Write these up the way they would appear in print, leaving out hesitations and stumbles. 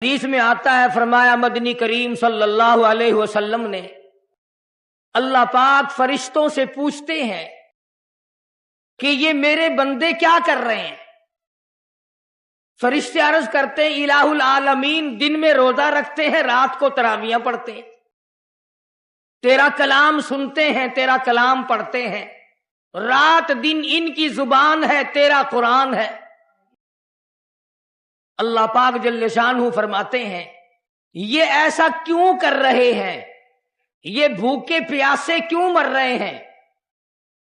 حدیث میں آتا ہے، فرمایا مدنی کریم صلی اللہ علیہ وسلم نے، اللہ پاک فرشتوں سے پوچھتے ہیں کہ یہ میرے بندے کیا کر رہے ہیں؟ فرشتے عرض کرتے ہیں الہ العالمین دن میں روزہ رکھتے ہیں، رات کو تراویحیں پڑھتے ہیں، تیرا کلام سنتے ہیں، تیرا کلام پڑھتے ہیں، رات دن ان کی زبان ہے، تیرا قرآن ہے۔ اللہ پاک جل شانہ فرماتے ہیں یہ ایسا کیوں کر رہے ہیں؟ یہ بھوکے پیاسے کیوں مر رہے ہیں؟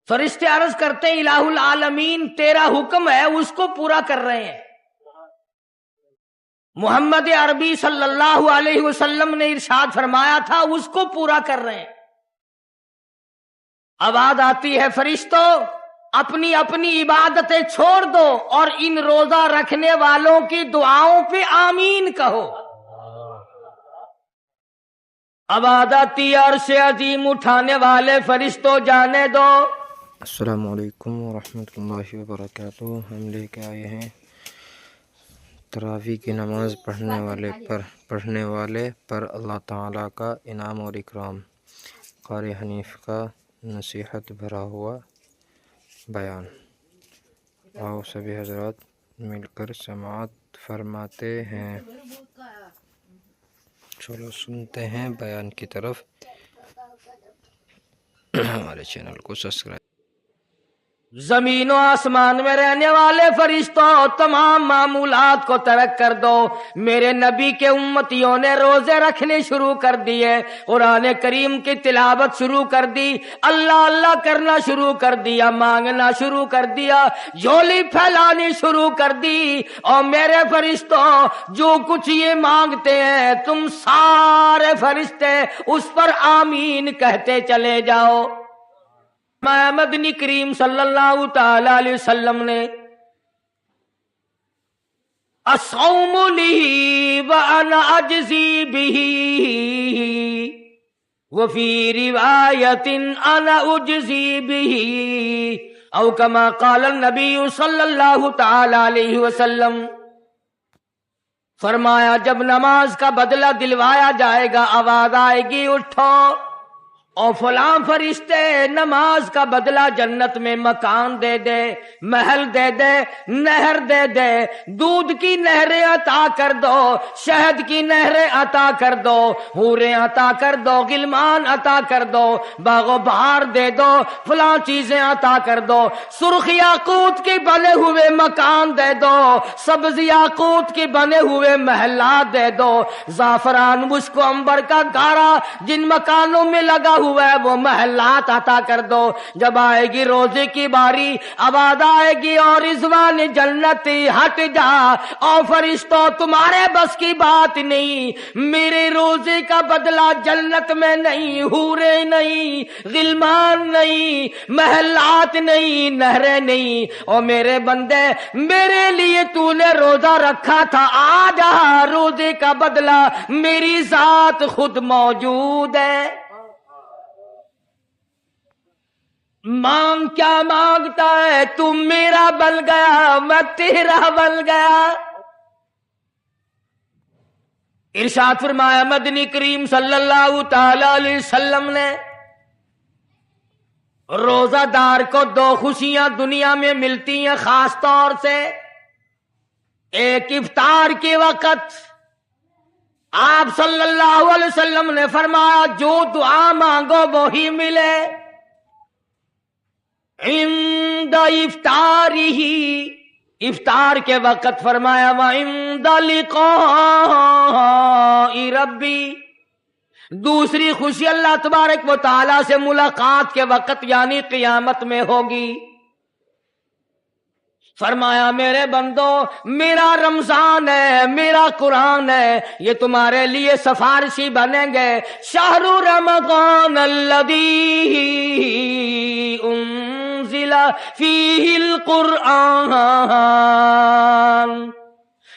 فرشتے عرض کرتے ہیں الہ العالمین تیرا حکم ہے، اس کو پورا کر رہے ہیں۔ محمد عربی صلی اللہ علیہ وسلم نے ارشاد فرمایا تھا، اس کو پورا کر رہے ہیں۔ آواز آتی ہے فرشتوں اپنی اپنی عبادتیں چھوڑ دو اور ان روزہ رکھنے والوں کی دعاؤں پہ آمین کہو۔ آواز آتی ہے عرش عظیم اٹھانے والے فرشتوں جانے دو۔ السلام علیکم ورحمۃ اللہ وبرکاتہ۔ ہم لے کے آئے ہیں تراویح کی نماز پڑھنے والے پر اللہ تعالیٰ کا انعام اور اکرام، قاری حنیف کا نصیحت بھرا ہوا بیان۔ آؤ سبھی حضرات مل کر سماعت فرماتے ہیں۔ چلو سنتے ہیں بیان کی طرف۔ ہمارے چینل کو سبسکرائب۔ زمین و آسمان میں رہنے والے فرشتوں تمام معمولات کو ترک کر دو۔ میرے نبی کے امتیوں نے روزے رکھنے شروع کر دیے، قرآن کریم کی تلاوت شروع کر دی، اللہ اللہ کرنا شروع کر دیا، مانگنا شروع کر دیا، جھولی پھیلانی شروع کر دی۔ اور میرے فرشتوں جو کچھ یہ مانگتے ہیں تم سارے فرشتے اس پر آمین کہتے چلے جاؤ۔ مدنی کریم صلی اللہ تعالی علیہ وسلم نے الصوم لی وانا اجزی بہ وفی روایت انا اجزی بہ او کما قال النبی صلی اللہ تعالی علیہ وسلم۔ فرمایا جب نماز کا بدلہ دلوایا جائے گا آواز آئے گی اٹھو اور فلاں فرشتے نماز کا بدلہ جنت میں مکان دے دے، محل دے دے، نہر دے دے، دودھ کی نہریں عطا کر دو، شہد کی نہریں عطا کر دو، حوریں عطا کر دو، غلمان عطا کر دو، باغ و بہار دے دو، فلاں چیزیں عطا کر دو، سرخ یاقوت کے بنے ہوئے مکان دے دو، سبز یاقوت کے بنے ہوئے محلات دے دو، زعفران مشک و عنبر کا گارا جن مکانوں میں لگا ہوا ہے وہ محلات عطا کر دو۔ جب آئے گی روزے کی باری آواز آئے گی اور رضوان جنتی ہٹ جا، اور فرشتوں تمہارے بس کی بات نہیں، میرے روزے کا بدلہ جنت میں نہیں، حورے نہیں، غلمان نہیں، محلات نہیں، نہریں نہیں، اور میرے بندے میرے لیے تو نے روزہ رکھا تھا، آ جا روزے کا بدلہ میری ذات خود موجود ہے۔ مانگ کیا مانگتا ہے؟ تم میرا بن گیا میں تیرا بن گیا۔ ارشاد فرمایا مدنی کریم صلی اللہ تعالی علیہ وسلم نے روزہ دار کو دو خوشیاں دنیا میں ملتی ہیں خاص طور سے۔ ایک افطار کے وقت آپ صلی اللہ علیہ وسلم نے فرمایا جو دعا مانگو وہی ملے۔ عند افطارہ، افطار کے وقت فرمایا وعند لقاء ربی۔ دوسری خوشی اللہ تبارک و تعالی سے ملاقات کے وقت یعنی قیامت میں ہوگی۔ فرمایا میرے بندو میرا رمضان ہے، میرا قرآن ہے، یہ تمہارے لیے سفارشی بنیں گے۔ شہر رمضان الذی انزل فیہ القرآن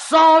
100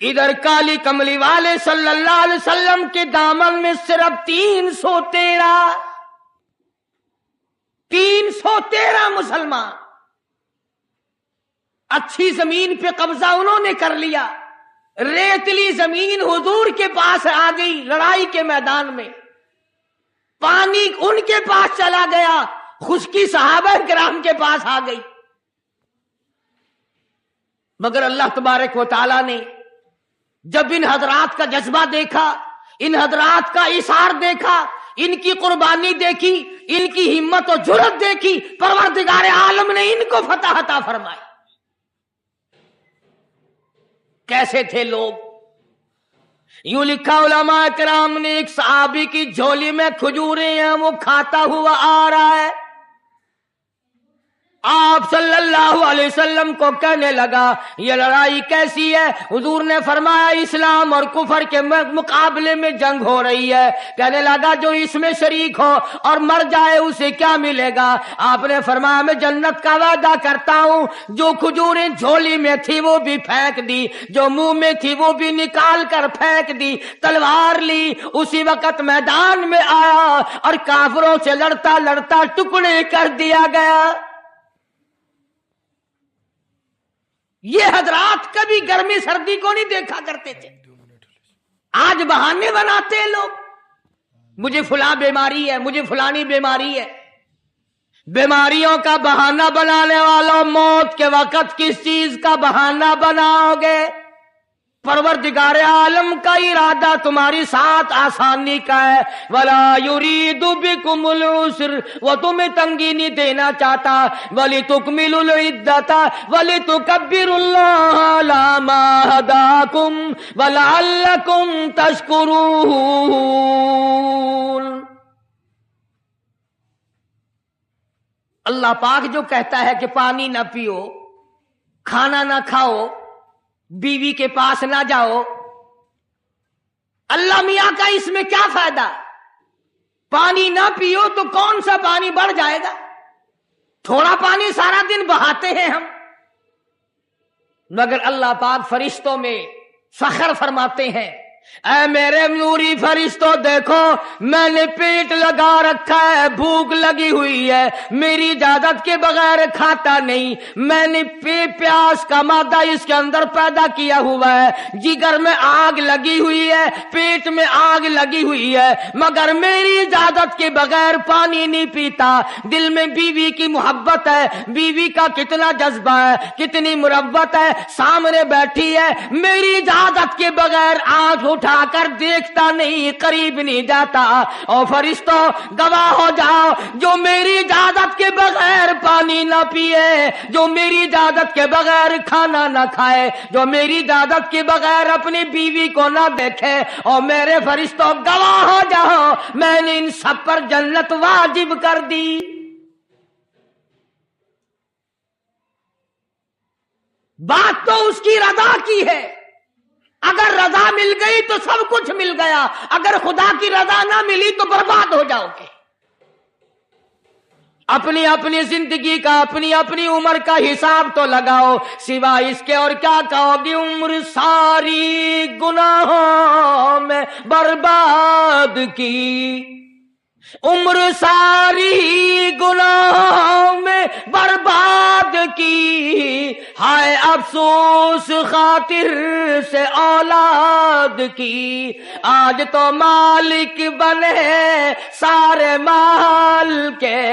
ادھر کالی کملی والے صلی اللہ علیہ وسلم کے دامن میں صرف 313 مسلمان، اچھی زمین پہ قبضہ انہوں نے کر لیا، ریتلی زمین حضور کے پاس آ گئی، لڑائی کے میدان میں پانی ان کے پاس چلا گیا، خشکی صحابہ کرام کے پاس آ گئی، مگر اللہ تبارک و تعالی نے جب ان حضرات کا جذبہ دیکھا، ان حضرات کا اثار دیکھا، ان کی قربانی دیکھی، ان کی ہمت و جرأت دیکھی، پروردگار عالم نے ان کو فتح عطا فرمائی۔ کیسے تھے لوگ؟ یوں لکھا علماء کرام نے، ایک صحابی کی جھولی میں کھجوریں ہیں، وہ کھاتا ہوا آ رہا ہے، آپ صلی اللہ علیہ وسلم کو کہنے لگا یہ لڑائی کیسی ہے؟ حضور نے فرمایا اسلام اور کفر کے مقابلے میں جنگ ہو رہی ہے۔ کہنے لگا جو اس میں شریک ہو اور مر جائے اسے کیا ملے گا؟ آپ نے فرمایا میں جنت کا وعدہ کرتا ہوں، جو کھجوریں جھولی میں تھی وہ بھی پھینک دی، جو منہ میں تھی وہ بھی نکال کر پھینک دی، تلوار لی، اسی وقت میدان میں آیا اور کافروں سے لڑتا لڑتا ٹکڑے کر دیا گیا۔ یہ حضرات کبھی گرمی سردی کو نہیں دیکھا کرتے تھے، آج بہانے بناتے ہیں لوگ، مجھے فلاں بیماری ہے، مجھے فلانی بیماری ہے۔ بیماریوں کا بہانہ بنانے والوں، موت کے وقت کس چیز کا بہانہ بناؤ گے؟ پروردگار عالم کا ارادہ تمہاری ساتھ آسانی کا ہے، ولا یرید بکم العسر، وہ تمہیں تنگی نہیں دینا چاہتا، ولتکملوا العدۃ ولتکبروا اللہ علی ما ہداکم ولعلکم تشکرون۔ اللہ پاک جو کہتا ہے کہ پانی نہ پیو، کھانا نہ کھاؤ، بیوی کے پاس نہ جاؤ، اللہ میاں کا اس میں کیا فائدہ؟ پانی نہ پیو تو کون سا پانی بڑھ جائے گا؟ تھوڑا پانی سارا دن بہاتے ہیں ہم، مگر اللہ پاک فرشتوں میں فخر فرماتے ہیں، اے میرے نوری فرشتوں دیکھو میں نے پیٹ لگا رکھا ہے، بھوک لگی ہوئی ہے، میری اجازت کے بغیر کھاتا نہیں، میں نے پیاس کا مادہ اس کے اندر پیدا کیا ہوا ہے، جگر میں آگ لگی ہوئی ہے، پیٹ میں آگ لگی ہوئی ہے، مگر میری اجازت کے بغیر پانی نہیں پیتا۔ دل میں بیوی کی محبت ہے، بیوی کا کتنا جذبہ ہے، کتنی مربت ہے، سامنے بیٹھی ہے، میری اجازت کے بغیر آنکھ اٹھا کر دیکھتا نہیں، قریب نہیں جاتا۔ اور فرشتوں گواہ ہو جاؤ، جو میری اجازت کے بغیر پانی نہ پیے، جو میری اجازت کے بغیر کھانا نہ کھائے، جو میری اجازت کے بغیر اپنی بیوی کو نہ دیکھے، اور میرے فرشتوں گواہ ہو جاؤ میں نے ان سب پر جنت واجب کر دی۔ بات تو اس کی رضا کی ہے، اگر رضا مل گئی تو سب کچھ مل گیا، اگر خدا کی رضا نہ ملی تو برباد ہو جاؤ گے۔ اپنی اپنی زندگی کا، اپنی اپنی عمر کا حساب تو لگاؤ، سوائے اس کے اور کیا کہو گی؟ عمر ساری گناہوں میں برباد کی، عمر ساری گناہوں میں برباد کی، ہائے افسوس خاطر سے اولاد کی، آج تو مالک بنے سارے مال کے،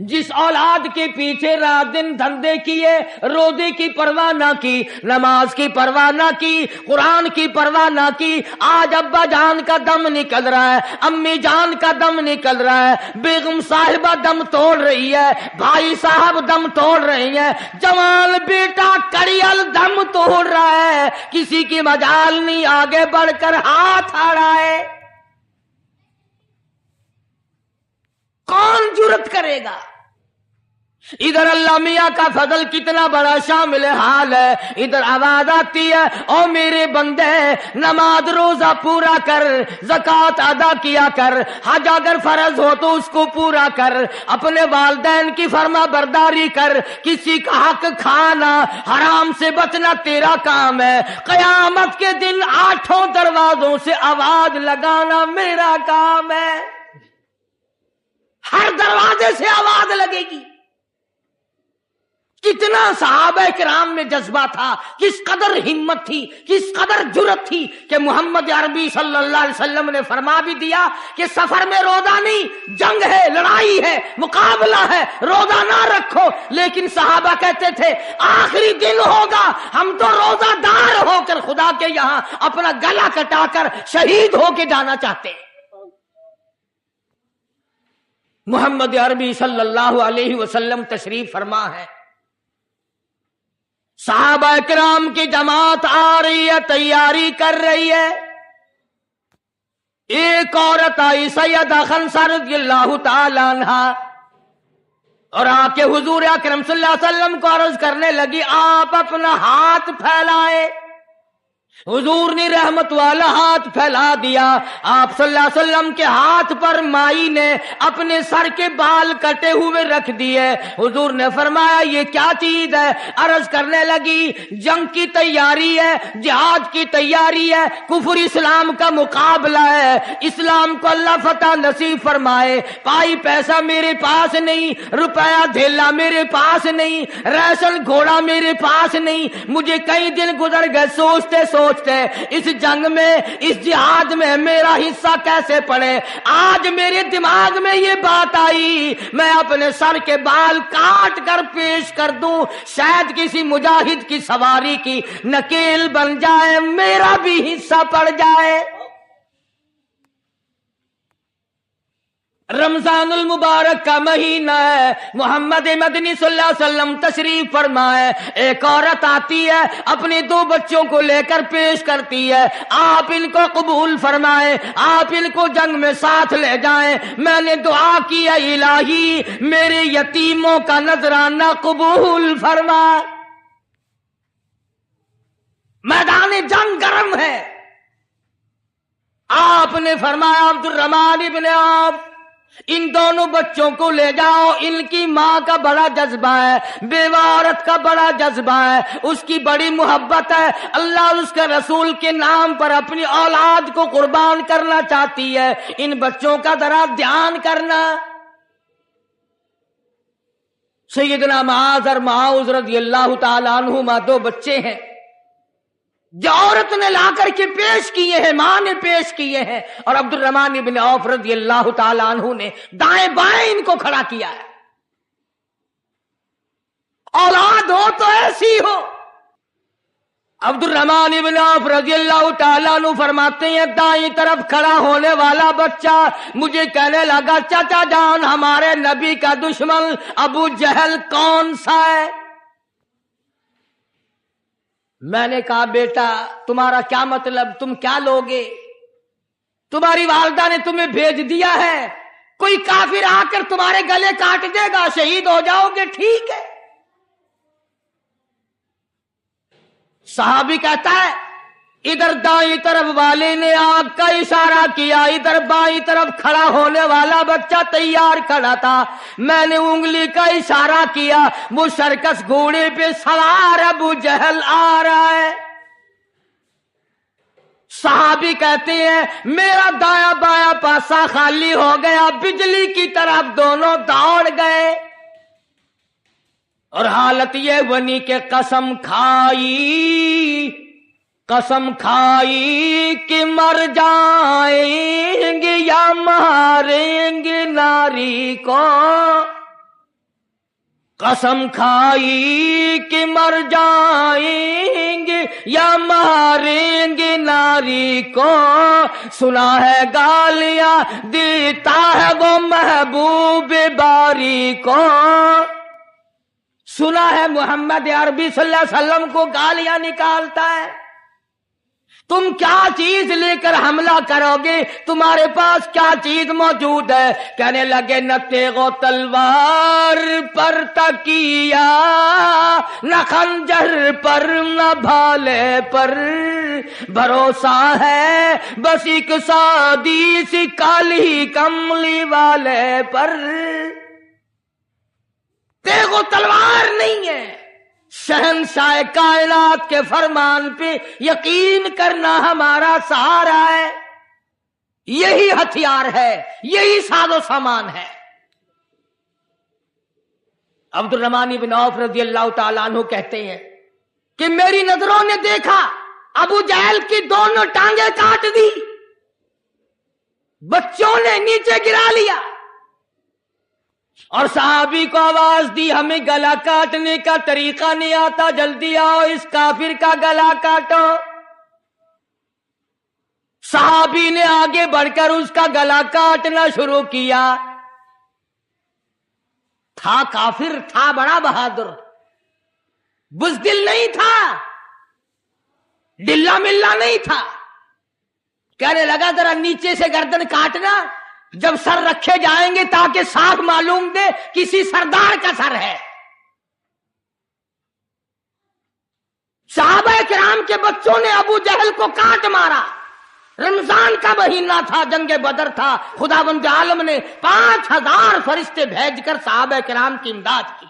جس اولاد کے پیچھے رات دن دھندے کیے، روزے کی پرواہ نہ کی، نماز کی پرواہ نہ کی، قرآن کی پرواہ نہ کی، آج ابا جان کا دم نکل رہا ہے، امی جان کا دم نکل رہا ہے، بیگم صاحبہ دم توڑ رہی ہے، بھائی صاحب دم توڑ رہی ہیں، جوان بیٹا کڑیل دم توڑ رہا ہے، کسی کی مجال نہیں آگے بڑھ کر ہاتھ آ رہا ہے۔ کون جرت کرے گا؟ ادھر اللہ میاں کا فضل کتنا بڑا شامل حال ہے. ادھر آواز آتی ہے او میرے بندے نماز روزہ پورا کر, زکوٰۃ ادا کیا کر, حج اگر فرض ہو تو اس کو پورا کر, اپنے والدین کی فرما برداری کر, کسی کا حق کھانا حرام سے بچنا تیرا کام ہے. قیامت کے دن 8 دروازوں سے آواز لگانا میرا کام ہے. ہر دروازے سے آواز لگے گی. کتنا صحابہ کرام میں جذبہ تھا, کس قدر ہمت تھی, کس قدر جرأت تھی کہ محمد عربی صلی اللہ علیہ وسلم نے فرما بھی دیا کہ سفر میں روزہ نہیں, جنگ ہے, لڑائی ہے, مقابلہ ہے, روزہ نہ رکھو. لیکن صحابہ کہتے تھے آخری دن ہوگا, ہم تو روزہ دار ہو کر خدا کے یہاں اپنا گلا کٹا کر شہید ہو کے جانا چاہتے ہیں. محمد عربی صلی اللہ علیہ وسلم تشریف فرما ہے, صحابہ کرام کی جماعت آ رہی ہے, تیاری کر رہی ہے. ایک عورت آئی سیدہ خنسہ رضی اللہ تعالی عنہا اور آ کے حضور اکرم صلی اللہ علیہ وسلم کو عرض کرنے لگی آپ اپنا ہاتھ پھیلائیں. حضور نے رحمت والا ہاتھ پھیلا دیا. آپ صلی اللہ علیہ وسلم کے ہاتھ پر مائی نے اپنے سر کے بال کٹے ہوئے رکھ دیے. حضور نے فرمایا یہ کیا چیز ہے؟ عرض کرنے لگی جنگ کی تیاری ہے, جہاد کی تیاری ہے, کفر اسلام کا مقابلہ ہے, اسلام کو اللہ فتح نصیب فرمائے. پائی پیسہ میرے پاس نہیں, روپیہ دھیلا میرے پاس نہیں, ریشن گھوڑا میرے پاس نہیں. مجھے کئی دن گزر گئے سوچتے اس جنگ میں, اس جہاد میں میرا حصہ کیسے پڑے. آج میرے دماغ میں یہ بات آئی میں اپنے سر کے بال کاٹ کر پیش کر دوں, شاید کسی مجاہد کی سواری کی نکیل بن جائے, میرا بھی حصہ پڑ جائے. رمضان المبارک کا مہینہ ہے, محمد مدنی صلی اللہ علیہ وسلم تشریف فرمائے. ایک عورت آتی ہے, اپنے 2 بچوں کو لے کر پیش کرتی ہے, آپ ان کو قبول فرمائیں, آپ ان کو جنگ میں ساتھ لے جائیں. میں نے دعا کی ہے الہی میرے یتیموں کا نذرانہ قبول فرما. میدان جنگ گرم ہے. آپ نے فرمایا عبد الرحمن ابن عوف ان دونوں بچوں کو لے جاؤ, ان کی ماں کا بڑا جذبہ ہے, بیوہ عورت کا بڑا جذبہ ہے, اس کی بڑی محبت ہے, اللہ اور اس کے رسول کے نام پر اپنی اولاد کو قربان کرنا چاہتی ہے. ان بچوں کا ذرا دھیان کرنا. سیدنا معاذ اور معاذ رضی اللہ تعالیٰ عنہما 2 بچے ہیں جو عورت نے لا کر کے پیش کیے ہیں, ماں نے پیش کیے ہیں, اور عبد الرحمن ابن عوف رضی اللہ تعالیٰ عنہ نے دائیں بائیں ان کو کھڑا کیا ہے. اولاد ہو تو ایسی ہو. عبد الرحمن ابن عوف رضی اللہ تعالیٰ عنہ فرماتے ہیں دائیں طرف کھڑا ہونے والا بچہ مجھے کہنے لگا چچا جان ہمارے نبی کا دشمن ابو جہل کون سا ہے؟ میں نے کہا بیٹا تمہارا کیا مطلب, تم کیا لوگے؟ تمہاری والدہ نے تمہیں بھیج دیا ہے, کوئی کافر آ کر تمہارے گلے کاٹ دے گا, شہید ہو جاؤ گے, ٹھیک ہے. صحابی کہتا ہے ادھر دائیں طرف والے نے آنکھ کا اشارہ کیا, ادھر بائیں طرف کھڑا ہونے والا بچہ تیار کھڑا تھا, میں نے انگلی کا اشارہ کیا, وہ سرکس گھوڑے پہ سوار ابو جہل آ رہا ہے. صحابی کہتے ہیں میرا دایاں بایاں پاسا خالی ہو گیا, بجلی کی طرف دونوں دوڑ گئے, اور حالت یہ بنی کہ قسم کھائی کہ مر جائیں گے یا ماریں گے ناری کو. قسم کھائی کہ مر جائیں گے یا ماریں گے ناری کو. سنا ہے گالیاں دیتا ہے وہ محبوب باری کو. سنا ہے محمد عربی صلی اللہ علیہ وسلم کو گالیاں نکالتا ہے. تم کیا چیز لے کر حملہ کرو گے؟ تمہارے پاس کیا چیز موجود ہے؟ کہنے لگے نہ تیغ و تلوار پر تکیہ، نہ خنجر پر، نہ بھالے پر، بھروسہ ہے بس ایک سادی سی کالی کملی والے پر۔ تیغ و تلوار نہیں ہے، شہنشاہ کائنات کے فرمان پہ یقین کرنا ہمارا سہارا ہے، یہی ہتھیار ہے، یہی ساز و سامان ہے۔ عبد الرحمن بن عوف رضی اللہ تعالیٰ عنہ کہتے ہیں کہ میری نظروں نے دیکھا ابو جہل کی دونوں ٹانگیں کاٹ دی، بچوں نے نیچے گرا لیا، اور صحابی کو آواز دی ہمیں گلا کاٹنے کا طریقہ نہیں آتا، جلدی آؤ اس کافر کا گلا کاٹو۔ صحابی نے آگے بڑھ کر اس کا گلا کاٹنا شروع کیا۔ تھا کافر، تھا بڑا بہادر، بزدل نہیں تھا، ڈلا ملا نہیں تھا۔ کہنے لگا ذرا نیچے سے گردن کاٹنا، جب سر رکھے جائیں گے تاکہ صاف معلوم دے کسی سردار کا سر ہے۔ صحابہ کرام کے بچوں نے ابو جہل کو کاٹ مارا۔ رمضان کا مہینہ تھا، جنگ بدر تھا، خداوند عالم نے 5000 فرشتے بھیج کر صحابہ کرام کی امداد کی۔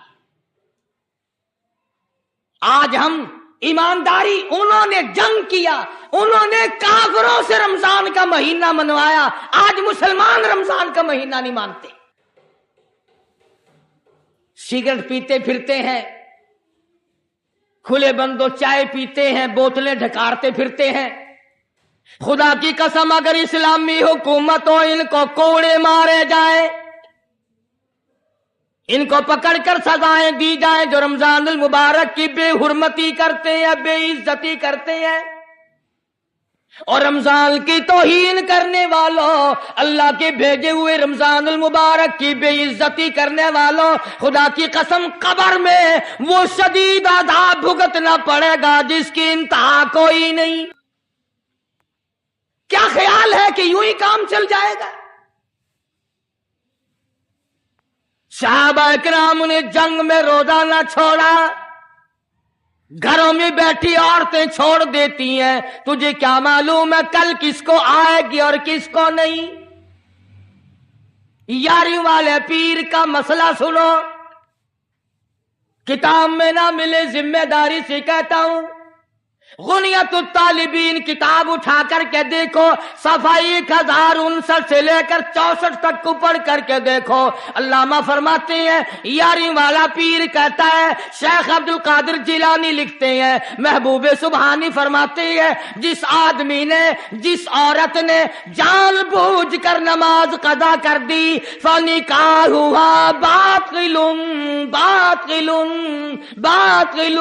آج ہم ایمانداری، انہوں نے جنگ کیا، انہوں نے کافروں سے رمضان کا مہینہ منوایا، آج مسلمان رمضان کا مہینہ نہیں مانتے، سگریٹ پیتے پھرتے ہیں، کھلے بندوں چائے پیتے ہیں، بوتلیں ڈھکارتے پھرتے ہیں۔ خدا کی قسم اگر اسلامی حکومت ہو، ان کو کوڑے مارے جائیں، ان کو پکڑ کر سزائیں دی جائیں جو رمضان المبارک کی بے حرمتی کرتے ہیں، بے عزتی کرتے ہیں، اور رمضان کی توہین کرنے والوں، اللہ کے بھیجے ہوئے رمضان المبارک کی بے عزتی کرنے والوں، خدا کی قسم قبر میں وہ شدید عذاب بھگتنا پڑے گا جس کی انتہا کوئی نہیں۔ کیا خیال ہے کہ یوں ہی کام چل جائے گا؟ صحابہ کرام نے جنگ میں روزہ نہ چھوڑا، گھروں میں بیٹھی عورتیں چھوڑ دیتی ہیں، تجھے کیا معلوم ہے کل کس کو آئے گی اور کس کو نہیں؟ یاریوں والے پیر کا مسئلہ سنو، کتاب میں نہ ملے ذمہ داری سے کہتا ہوں، غنیت الطالبین کتاب اٹھا کر کے دیکھو، صفحہ 1059 سے لے کر 64 تک کو پڑھ کر کے دیکھو۔ علامہ فرماتے ہیں، یاری والا پیر کہتا ہے، شیخ عبد القادر جیلانی لکھتے ہیں، محبوب سبحانی فرماتے ہیں، جس آدمی نے، جس عورت نے جان بوجھ کر نماز قضا کر دی، فنکاحها باطل باطل باطل،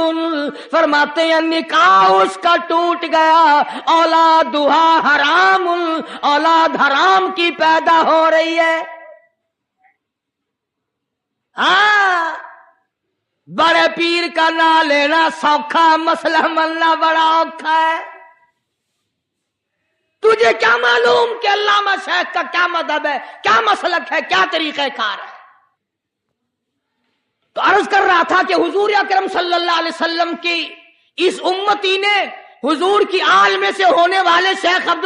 فرماتے ہیں نکاح اس کا ٹوٹ گیا، اولادھا حرام، اولاد حرام کی پیدا ہو رہی ہے۔ ہاں، بڑے پیر کا نام لینا سوکھا، مسئلہ ملنا بڑا اوکھا ہے۔ تجھے کیا معلوم کہ علامہ شیخ کا کیا مذہب ہے، کیا مسلک ہے، کیا طریقہ کار ہے؟ تو عرض کر رہا تھا کہ حضور اکرم صلی اللہ علیہ وسلم کی اس امتی نے حضور کی آل میں سے ہونے والے شیخ عبد